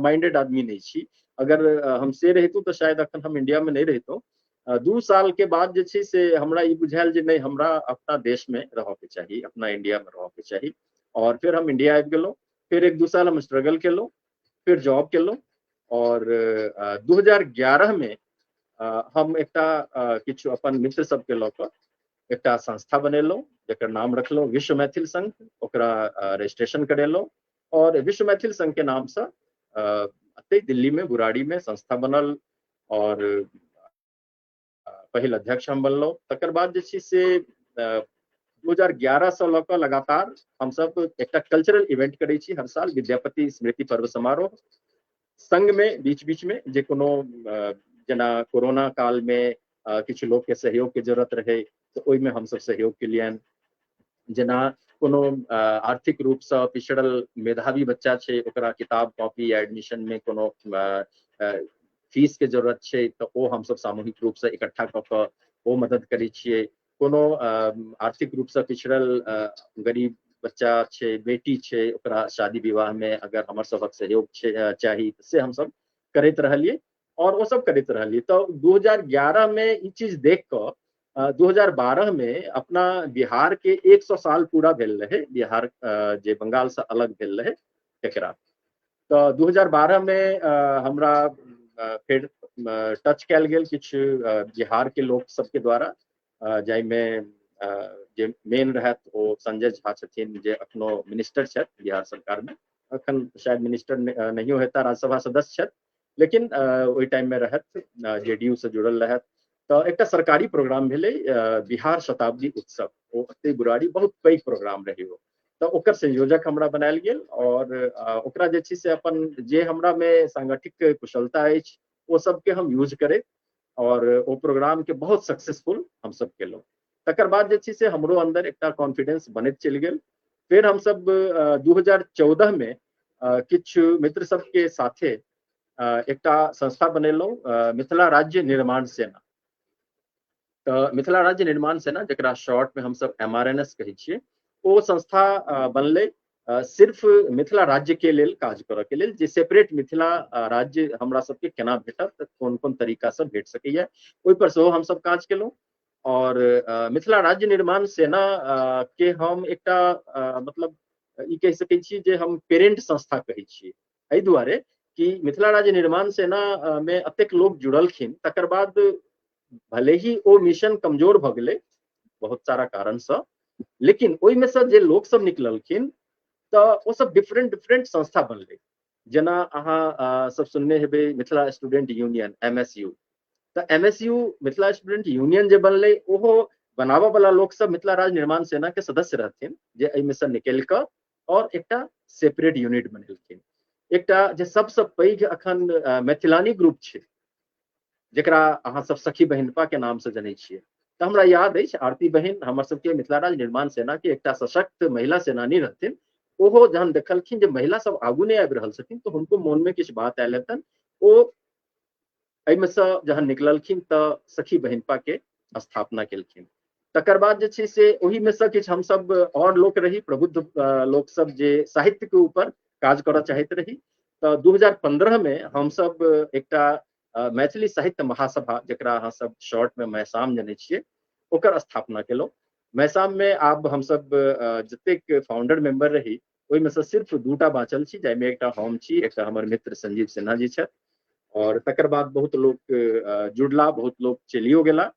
माइंडेड आदमी नहीं छी। अगर हम से रहितू तो शायद अखन हम इंडिया में नहीं रहितौ। 2 साल के बाद जे छै से हमरा ई बुझायल जे नहीं, हमरा अपना देश में रह के चाही, अपना इंडिया में रह के चाही। और फिर हम इंडिया आबि गेलहुँ। फिर 1-2 साल हम स्ट्रगल केलहुँ, फिर जॉब केलहुँ। और 2011 में हम एकटा किछु अपन मित्र सबके लऽ कऽ एकटा संस्था बनेलहुँ, जकर नाम रखलहुँ विश्व मैथिल संघ। ओकरा रजिस्ट्रेशन करेलहुँ और विश्व मैथिल संघ के नाम से एतै दिल्ली में बुराड़ी में संस्था बनल। और पहिल अध्यक्ष हम बनलहुँ। तकर बाद जे छै से 2011 से लऽ कऽ लगातार हम सब एकटा कल्चरल इवेंट करै छी हर साल, विद्यापति स्मृति पर्व समारोह। संघ में बीच बीच में जे कोनो जेना कोरोना काल में किछु लोग के सहयोग के जरूरत रहे तो ओहि में हम सब सहयोग केलियनि। जेना कोनो आर्थिक रूप से पिछड़ल मेधावी बच्चा छै, ओकरा किताब कॉपी या एडमिशन में कोनो फीस के जरूरत छै तो ओ हम सब सामूहिक रूप से इकट्ठा कऽ कऽ ओ मदद करै छियै। कोनो आर्थिक रूप से पिछड़ल गरीब बच्चा छै, बेटी छै, ओकरा शादी विवाह में अगर हमर सबक सहयोग छै चाही से हम सब करैत रहलिए और वो सब करैत रहलिए। तो 2011 में ई चीज देख कऽ 2012 में अपना बिहार के 100 साल पूरा भेल रहे, बिहार जे बंगाल से अलग भेल रहे तेकरा। तो 2012 में हमरा फिर टच कयल गेल किछु बिहार के लोक सबके द्वारा, जाहिमे जे मेन रहत ओ संजय झा छथिन, जे अखनो मिनिस्टर छथि बिहार सरकार में। अखन शायद मिनिस्टर नहियो हेता, राज्यसभा सदस्य छथि, लेकिन ओहि टाइम में रहत, जेडीयू से जुड़ल रहत। तो एकटा सरकारी प्रोग्राम भेलै बिहार शताब्दी उत्सव। ओ एतै बुराड़ी बहुत पैघ प्रोग्राम रहे ओ। तो ओकर संयोजक हमरा बनायल गेल और ओकरा जे छै से अपन जे हमरा में सांगठनिक कुशलता अछि ओ सबके हम यूज करे और ओ प्रोग्राम के बहुत सक्सेसफुल हम सब केलहुँ। तकर बाद जे छै से हमरो अंदर एकटा कॉन्फिडेंस बनैत चलि गेल। फिर हम सब 2014 में किछु मित्र सबके साथे एकटा संस्था बनेलहुँ, मिथिला राज्य निर्माण सेना। तो मिथिला राज्य निर्माण सेना, जकरा शॉर्ट में हम सब MRNS कहै छियै, ओ संस्था बनलै सिर्फ मिथिला राज्य के लेल काज करऽ के लेल, जे सेपरेट मिथिला राज्य हमरा सबके केना भेटत, कोन कोन तरीका से भेट सकैया, ओहि पर सेहो हम सब काज केलहुँ। और मिथिला राज्य निर्माण सेना के हम एकटा मतलब ई कहि सकै छी जे हम पेरेंट संस्था कहै छियै, एहि दुआरे कि मिथिला राज्य निर्माण सेना में एतेक लोग जुड़लखिन। तकर बाद भले ही ओ मिशन कमजोर भऽ गेलै बहुत सारा कारण से, लेकिन ओहि में से जे लोग सब निकललखिन तो वो सब डिफरेंट डिफरेंट संस्था बनलै। जेना अहाँ सब सुनने हेबै मिथिला स्टूडेंट यूनियन MSU। तो MSU मिथिला स्टूडेंट यूनियन जे बनलै, ओहो बनाबऽ वाला लोग सब मिथिला राज्य निर्माण सेना के सदस्य रहथिन, जे एहि में से निकलि कऽ और एकटा सेपरेट यूनिट बनेलखिन। एकटा जे सबसे पैघ अखन मैथिलानी ग्रुप छै, जकरा अहाँ सब सखी बहिनपा के नाम से जनै छियै। तो हमरा याद अछि आरती बहिन हमर सबके मिथिला राज्य निर्माण सेना के एकटा सशक्त महिला सेनानी रहथिन। ओहो जहन देखलखिन जे महिला सब आगू नहीं आबि रहल छथिन तो हुनको मोन में किछु बात आयल हेतनि। ओ एहि में से जहन निकललखिन तो सखी बहिनपा के स्थापना केलखिन। तकर बाद जे छै से ओही में से किछु हम सब और लोक रही, प्रबुद्ध लोक सब, जे साहित्य के ऊपर काज करऽ चाहैत रही। तो 2015 में हम सब एकटा मैथिली साहित्य महासभा, जकरा अहाँ सब शॉर्ट में मैसाम जनै छियै, ओकर स्थापना केलहुँ। मैसाम में आब हम सब जतेक फाउंडर मेंबर रही, ओहि में से सिर्फ 2टा बाँचल छी, जाहिमे एकटा हम छी, एकटा हमर मित्र संजीव सिन्हा जी छथि। और तकर बाद बहुत लोग जुड़ला, बहुत लोग चलियो गेला।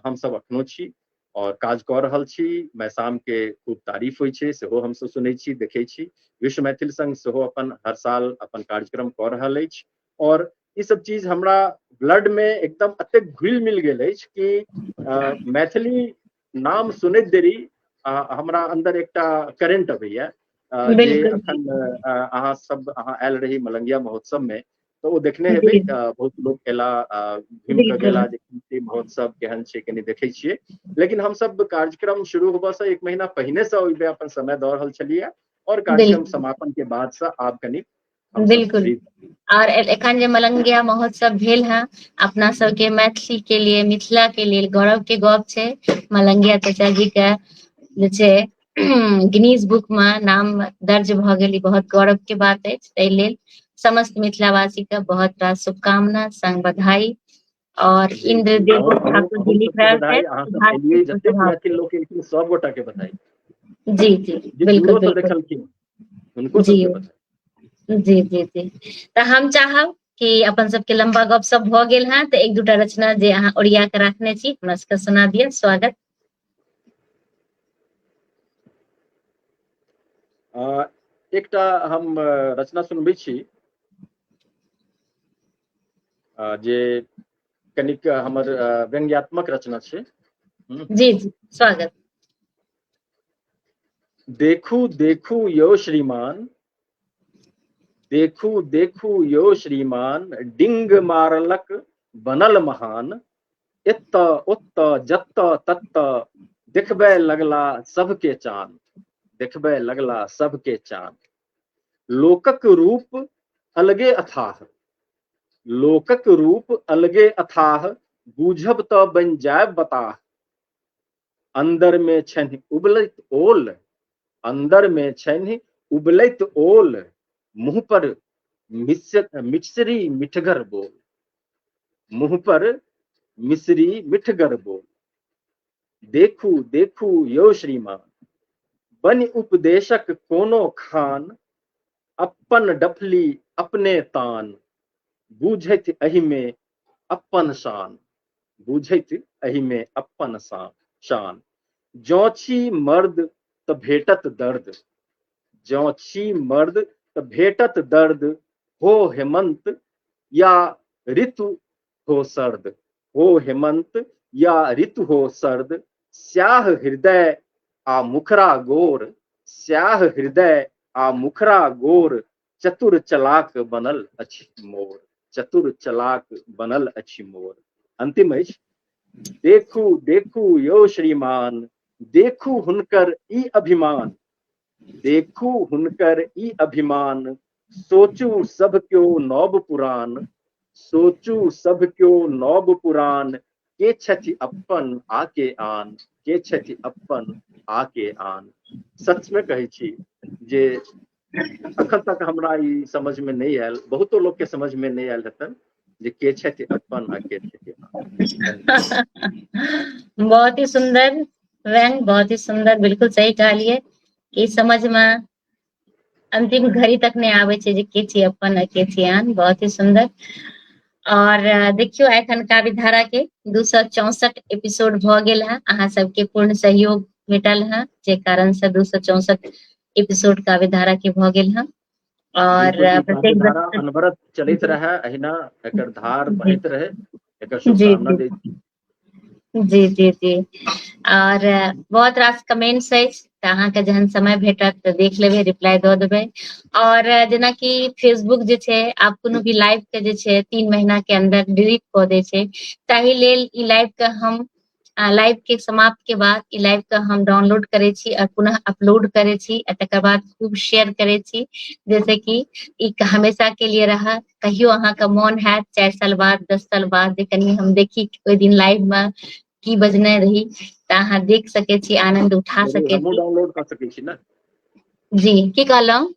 हम सब अखनो छी और काज कऽ रहल छी। मैसाम के खूब तारीफ होइ छै, सेहो हम सब सुनै छी, देखै छी। विश्व मैथिल संघ सेहो अपन हर साल अपन कार्यक्रम कऽ रहल अछि। और ई सब चीज हमरा ब्लड में एकदम अतेक घुल मिल गेल अछि कि मैथिली नाम सुनैत देरी हमरा अंदर एकटा करेंट अबैया जे बिल्कुल अखन अहाँ आयल रही मलंगिया महोत्सव में, तो वो देखने हेबै जी बहुत लोग एला घूम के बिल्कुल गेला जे कृषि महोत्सव केहन छै कनि देखै छियै। लेकिन हम सब कार्यक्रम शुरू होबऽ से 1 महीना पहिने से ओइबे अपन समय दऽ रहल छलियै और कार्यक्रम बिल्कुल समापन के बाद से आब कनि हम सब बिल्कुल। फ्री। और एखन जे मलंगिया महोत्सव भेल है अपना सबके मैथिली के लिए, मिथिला के लिए गौरव के गप छै। मलंगिया चाचा जी के जे छै गिनीज बुक में नाम दर्ज भऽ गेल, ई बहुत गौरव के बात अछि। ताहि लेल समस्त मिथिलावासी के बहुत रास शुभकामना संग बधाई। और जी इंद्र जी देव ठाकुर जी अहूँ लिख सबके रहे थे बधाई, अहाँ सब भारतीय एलियै जतेक स्वभाव मैथिल के। लोक एलखिन सब गोटा के बधाई, जी जी जे बिल्कुल दूरो से बिल्कुल। देखलखिन हुनको जी सबके बधाई। जी जी जी। तऽ हम चाहब कि अपन सबके लंबा गपशप भऽ गेल है, तऽ एक दूटा रचना जे अहाँ ओरिया के रखने छी हमरा सबके सुना दिअ। स्वागत। एकटा हम रचना सुनबै छी जे कनिक हमर व्यंग्यात्मक रचना छै। जी जी स्वागत। देखू देखू यौ श्रीमान, देखू देखू यौ श्रीमान, डिंग मारलक बनल महान। एतऽ ओतऽ जतऽ ततऽ देखबे लगला सबके चान, देखबे लगला सबके चान। लोकक रूप अलगे अथाह, लोकक रूप अलगे अथाह, बूझब तऽ बनि जायब बताह। अंदर में छनि उबलैत ओल, अंदर में छनि उबलैत ओल, मुँह पर मिश्री मिठगर बोल, मुँह पर मिश्री मिठगर बोल। देखू देखू यौ श्रीमान, बनि उपदेशक कोनो खान, अपन डफली अपने तान, बूझैत एहि में अपन शान, बूझैत एहि में अपन शान। जँ छी मर्द तऽ भेटत दर्द, जँ छी मर्द तऽ भेटत दर्द, हो हेमंत या ऋतु हो सर्द, हो हेमंत या ऋतु हो सर्द। स्याह हृदय आ मुखरा गोर, स्याह हृदय आ मुखरा गोर, चतुर चलाक बनल अछि मोर, चतुर चलाक बनल अछि मोर। अंतिम अछि, देखू देखू यौ श्रीमान, देखू हुनकर ई अभिमान, देखू हुनकर ई अभिमान। सोचू सब क्यों नव पुरान, सोचू सब क्यों नव पुरान। के छथि अपन आके आन, के छथि अपन आके आन। सच में कहै छी जे अखन तक हमरा ई समझ में नहीं आयल, बहुतो लोग के समझ में नहीं आयल हेतन जे के छथि अपन आ के छथि आन। बहुत ही सुंदर व्यंग, बहुत ही सुंदर, बिल्कुल सही कहलिए कि समझ में अंतिम घड़ी तक नहीं आबै छै जे के छी अपन आ के छी आन। बहुत ही सुंदर। और देखियो एखन काव्यधारा के 264 एपिसोड भ गेल है, अहाँ सबके पूर्ण सहयोग भेटल है, जे कारण से 264 एपिसोड काव्यधारा के भ गेल है। और बिल्कुल, ई प्रत्येक काव्यधारा अनवरत चलैत रहे, अहिना एकर धार जी बहैत रहे, एकर जी शुभकामना जी दै छी। जी जी जी। और बहुत रास कमेंट्स अछि, तऽ अहाँके जहन समय भेटत तऽ देख लेबै, रिप्लाई दऽ देबै। और जेनाकि फेसबुक जे छै आब कोनो भी लाइव के जे छै 3 महीना के अंदर डिलीट कऽ दै छै, ताहि लेल ई लाइव के हम लाइव के समाप्त के बाद ई लाइव के हम डाउनलोड करै छी और पुनः अपलोड करै छी, आ तकर बाद खूब शेयर करै छी, जैसे कि ई हमेशा के लिए रहा। कहियो अहाँके मोन हैत 4 साल बाद 10 साल बाद जे कनि हम देखी ओहि दिन लाइव में की बजने रही, तऽ अहाँ देख सकै छी, आनंद उठा जरूर सकै हमहूँ छी। डाउनलोड कऽ सकै छी ने, जी की कहलहुँ?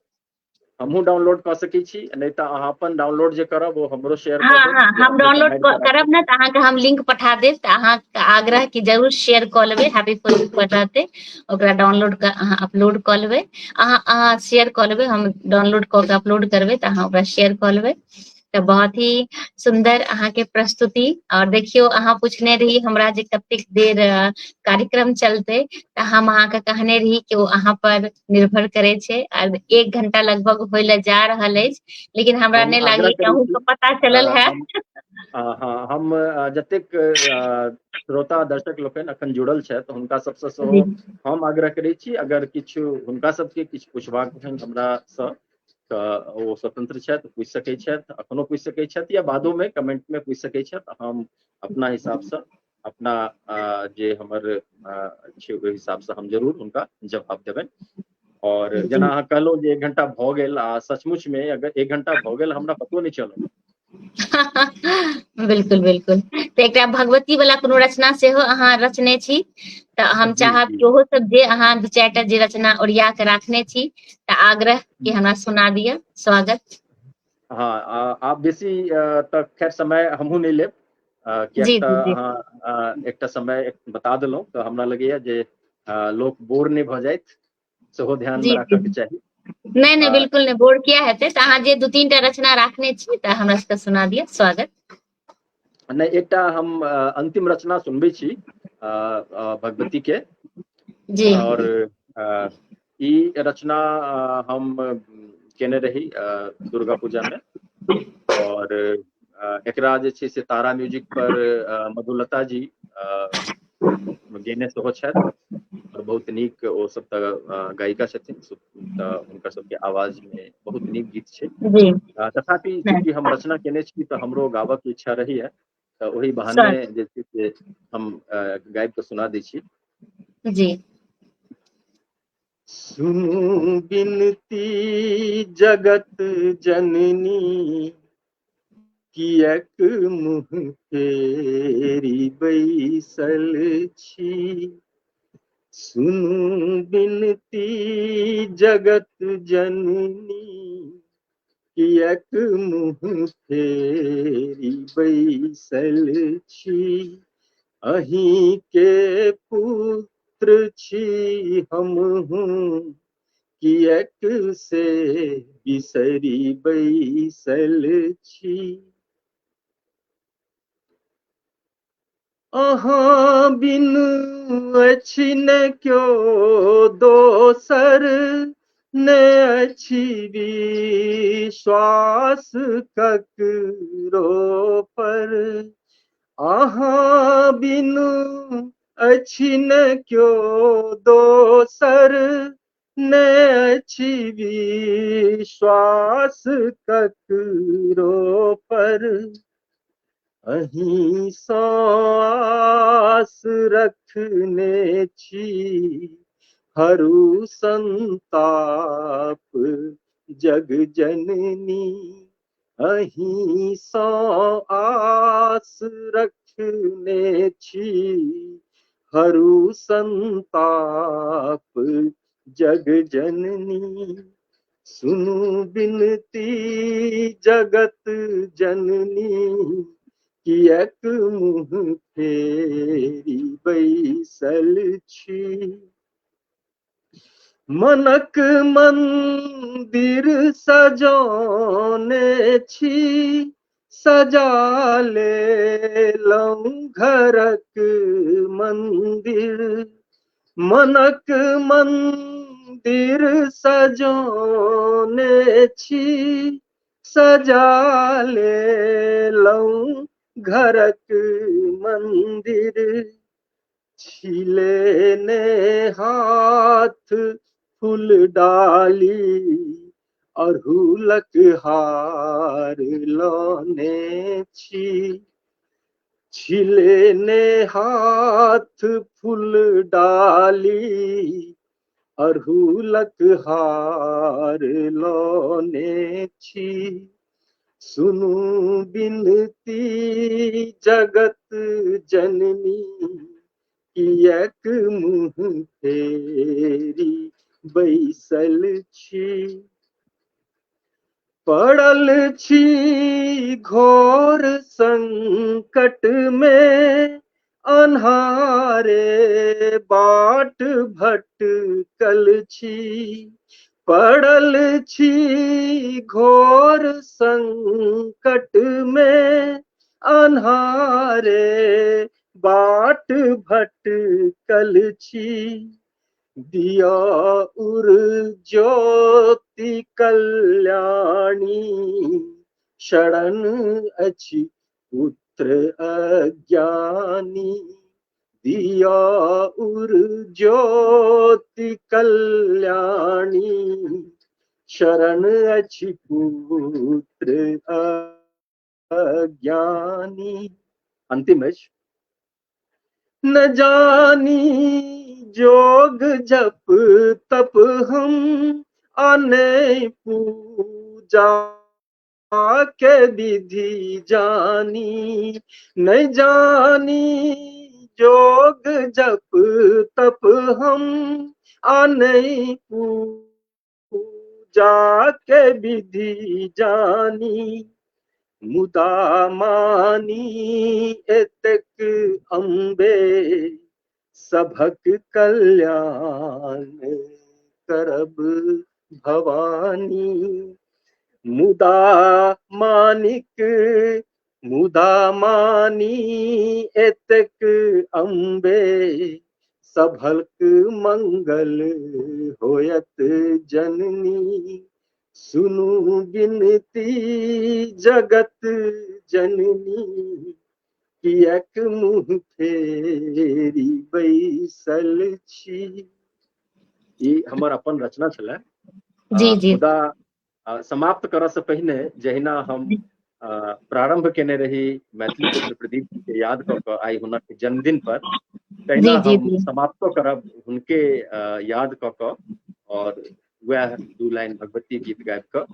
हमहूँ डाउनलोड कऽ सकै छी, नहीं तऽ अहाँ अपन डाउनलोड जे करब ओ हमरो शेयर कऽ हाँ देब, हाँ, जे हम अपने डाउनलोड सम्हारि कऽ करब राखब। ने तऽ अहाँके हम लिंक पठा देब, तऽ अहाँके आग्रह कि जरूर शेयर कऽ लेबै, हैप्पी फॉर यू पर रहतै, ओकरा डाउनलोड कऽ अहाँ अपलोड कऽ लेबै। अहाँ शेयर कऽ लेबै, हम डाउनलोड कऽ के अपलोड करबै तऽ अहाँ ओकरा शेयर कऽ लेबै। तो बहुत ही सुंदर अहाँ के प्रस्तुति। और देखियो अहाँ पूछने रही हमरा जे कतेक देर कार्यक्रम चलते, तो हम अहाँ के कहने रही कि वो अहाँ पर निर्भर करे छे और 1 घंटा लगभग होय ले जा रहल अछि, लेकिन हमरा हम नहीं आग्रह लागले कि करै अहूँ छी के पता चलल है। हम हाँ हम जतेक श्रोता दर्शक लोकनि अखन जुड़ल छथि हुनका सबसँ सेहो जी हम आग्रह करै छी, अगर किछु हुनका सबके किछु पुछबाक छनि हमरासँ तऽ ओ स्वतंत्र छथि, पूछि सकैत छथि, अखनो पूछि सकैत छथि या बादोमे कमेंटमे पूछि सकैत छथि। हम अपना हिसाबसँ अपना जे हमर छै ओहि हिसाबसँ हम जरूर हुनका जवाब देबनि। और जेना जी अहाँ कहलहुँ जे 1 घंटा भऽ गेल आ सचमुचमे अगर 1 घंटा भऽ गेल हमरा पतो नहि चलल। बिल्कुल बिल्कुल। तो एकटा भगवती वाला कोनो रचना सेहो अहाँ रचने छी, तऽ हम जी चाहब जी कि ओहो सब जे अहाँ 2-4 टा जे रचना ओरिया के राखने छी, तऽ आग्रह कि हमरा सुना दिअ। स्वागत। हाँ आप बेसी तक खैर समय हमहूँ नहि लेब, कियाक जी जी तऽ जी अहाँ एकटा समय बता देलहुँ तऽ हमरा लगैए जे लोक बोर नहि भऽ जाइत, सेहो ध्यानमे जी जी राखऽके चाही। नहीं नहीं आ, बिल्कुल नहीं, बोर्ड किया हेतै, तऽ अहाँ जे 2-3 टा रचना राखने छी तऽ हमरा सबके सुना दिअ। स्वागत। नहि एकटा हम अंतिम रचना सुनबै छी भगवती के। जी और ई रचना हम केने रही दुर्गा पूजा में। और एकरा जे छै से तारा म्यूजिक पर मधुलता जी गेने सेहो छथि और बहुत नीक ओ सब तऽ गायिका छथिन, तऽ हुनकर सबके आवाज में बहुत नीक गीत छै। जी तथापि नहीं, चूंकि हम रचना केने छी तऽ हमरो गाबऽ के इच्छा रहैया, तऽ ओहि बहाने स्वागत। जे छै से हम गाबि कऽ सुना दै छी। जी सुनु बिनती जगत जननी, कियक मुँह फेरी बैसल छी। सुनु बिनती जगत जननी, कियक मुँह फेरी बैसल छी। अहीं के पुत्र छी हमहूँ, कियक से बिसरी बैसल छी। अहाँ बिनु अछि न क्यों दोसर, ने अछि विश्वास ककरो पर। अहाँ बिनु अछि न क्यों दोसर, ने अछि विश्वास ककरो पर। अहीं सँ आस रखने छी, हरू संताप जग जननी। अहीं सँ आस रखने छी, हरू संताप जग जननी। सुनु बिनती जगत जननी, कियक मुँह फेरी बैसल छी। मनक मंदिर सजौने छी, सजा लेलहुँ घरक मंदिर। मनक मंदिर सजौने छी, सजा लेलहुँ घरक मंदिर। छिलेने हाथ फूल डाली, अड़हुलक हार लौने छी। छिलेने हाथ फूल डाली, अड़हुलक हार लौने छी। सुनु बिनती जगत जननी, कियक मुँह फेरी बैसल छी। पड़ल छी घोर संकट में, अन्हारे बाट भटकल छी। पड़ल छी घोर संकट में अन्हारे बाट भटकल छी, दिया उर ज्योति कल्याणी, शरण अछि पुत्र अज्ञानी, दिया उर ज्योति कल्याणी, शरण अछि पुत्र अज्ञानी। अंतिम अछि। न जानी जोग जप तप हम, आने पूजा के विधि जानी, न जानी जोग जप तप हम, आने पूजा के विधि जानी, मुदा मानी एतेक अम्बे, सभक कल्याण करब भवानी, मुदा मानी एतेक अम्बे, सभक मंगल होयत जननी, सुनु बिनती जगत जननी, कियक मुँह फेरी बैसल छी। ई हमर अपन रचना छलै। जी जी मुदा समाप्त करऽ से पहिने जहिना हम प्रारंभ केने रही मैथिली पुत्र प्रदीप जी के याद कऽ कऽ आइ हुनक जन्मदिन पर, तहिना जी जी हम जी समाप्तो करब हुनके याद कऽ कऽ, और वह 2 लाइन भगवती गीत गाबि कऽ।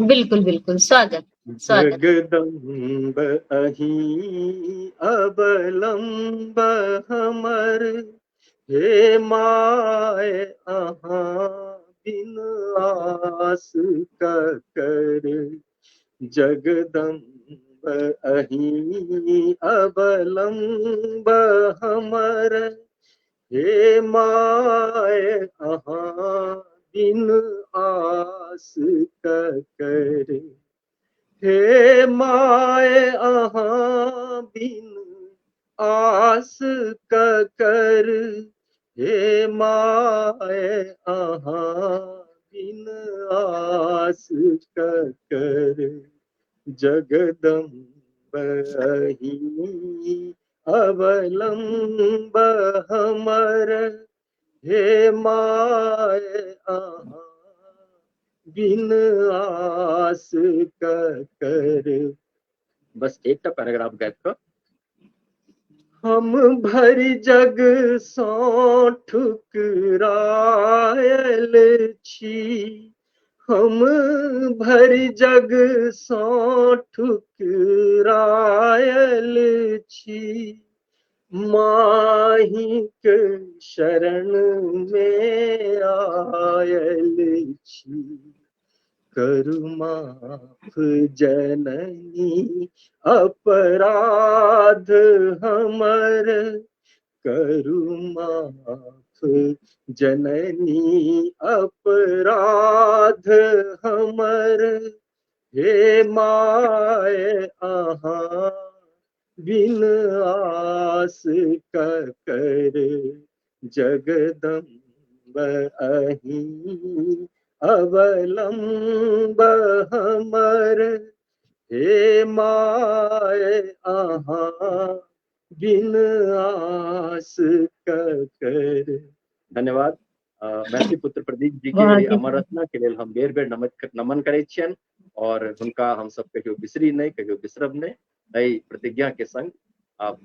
बिल्कुल बिल्कुल, स्वागत स्वागत। जगदम्ब अहीं अवलंब हमर, हे माय अहाँ बिन आस ककर, जगदम्ब अहीं अवलंब हमर, हे माय अहाँ बिन आस ककर, हे माय अहाँ बिन आस ककर, हे माय अहाँ बिन आस ककर, जगदम्ब अहीं अवलंब हमर, हे माय अहाँ बिन आस ककर। बस एकटा पैराग्राफ गाबि कऽ। हम भरि जग सँ ठुकरायल छी, हम भरि जग सँ ठुकरायल छी, माहिक शरण में आयल छी, करु माफ जननी अपराध हमर, करु माफ जननी अपराध हमर, हे माय अहाँ बिन आस ककर, जगदम्ब अहीं अवलंब हमर, हे माय अहाँ बिन आस ककर। धन्यवाद। मैथिली पुत्र प्रदीप जी के बहुत ही अमर रचना के लेल हम बेर बेर नमन करैत छियनि, और हुनका हमसब कहियो बिसरी नहि, कहियो बिसरब नहि, एहि प्रतिज्ञा के संग आब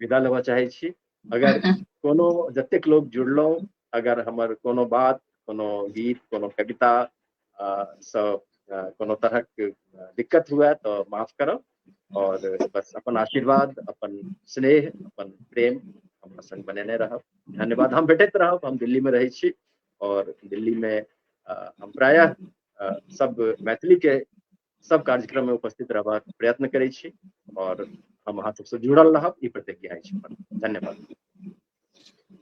विदा लेबऽ चाहै छी। अगर कोनो जतेक लोग जुड़लहुँ, अगर हमर कोनो बात, कोनो गीत, कोनो कविता सँ कोनो तरहक दिक्कत हुए तो माफ करब, और बस अपन आशीर्वाद, अपन स्नेह, अपन प्रेम हमरा संग बनेने रहब। धन्यवाद। हम भेटैत रहब, हम दिल्ली में रहै छी, और दिल्ली में हम प्रायः सब मैथिली के सब कार्यक्रम में उपस्थित रहबाक प्रयत्न करै छी, और हम अहाँ सबसे जुड़ल रहब, ई प्रतिज्ञा अछि। धन्यवाद।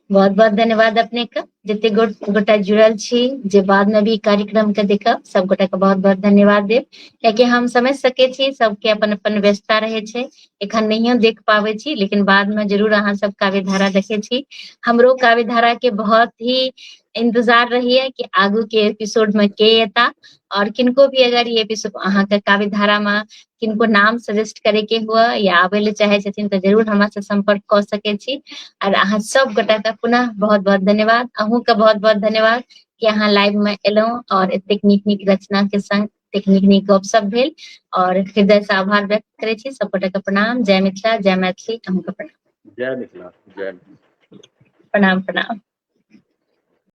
बहुत बहुत धन्यवाद अपने का। जते गोटा जुड़ल छी जे बाद में भी कार्यक्रम के देखब सब गोटा के बहुत बहुत धन्यवाद देव कियाकि हम समझ सके छी सबके अपन अपन व्यस्तता रहे छै एखन नहियो देख पावे छी लेकिन बाद में जरूर अहाँ सब काव्य धारा देखे छी हमरो काव्य धारा के बहुत ही इंतजार रही है कि आगू के एपिसोड में के एता और किनको भी अगर ये एपिसोड अहाँ के काव्य धारा में किनको नाम सजेस्ट करे के हुआ या आवे ले चाहे छथिन तो जरूर हमरा से संपर्क कर सके छी और अहाँ सब गोटा के पुनः बहुत बहुत धन्यवाद अहूँ के बहुत बहुत धन्यवाद कि अहाँ लाइव में एलहुं और एतेक नीक नीक रचना के संग एतेक नीक नीक गपशप भेल और हृदय से आभार व्यक्त करे छी सब गोटा के प्रणाम जय मिथिला जय मैथिली अहूँ के प्रणाम जय मिथिला जय प्रणाम प्रणाम